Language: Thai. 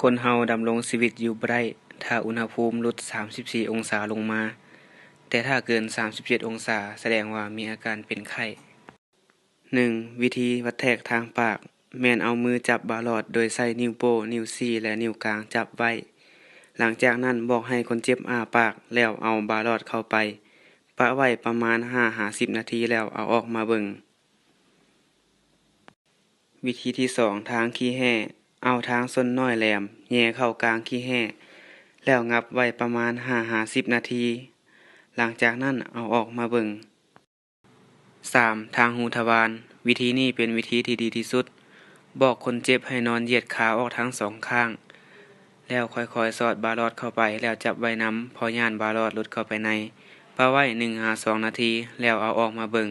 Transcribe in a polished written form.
คนเฮาดำรงชีวิตอยู่บ่ได้ถ้าอุณหภูมิลด34องศาลงมาแต่ถ้าเกิน37องศาแสดงว่ามีอาการเป็นไข้1วิธีวัดแทกทางปากแม่นเอามือจับบาลอดโดยใช้นิ้วโป้นิ้วชี้และนิ้วกลางจับไว้หลังจากนั้นบอกให้คนเจ็บอ้าปากแล้วเอาบาลอดเข้าไปปะไว้ประมาณ5-10นาทีแล้วเอาออกมาเบิ่งวิธีที่2ทางขี้แห้เอาทางส้นน้อยแหลมแย่เข้ากลางขี้แห้แล้วงับไว้ประมาณ5-10นาทีหลังจากนั้นเอาออกมาเบิ่ง3ทางหูทวารวิธีนี้เป็นวิธีที่ดีที่สุดบอกคนเจ็บให้นอนเหยียดขาออกทั้งสองข้างแล้วค่อยๆสอดบาลอดเข้าไปแล้วจับไว้นำพอย่านบาลอดหลุดเข้าไปในปะไว้1-2นาทีแล้วเอาออกมาเบิ่ง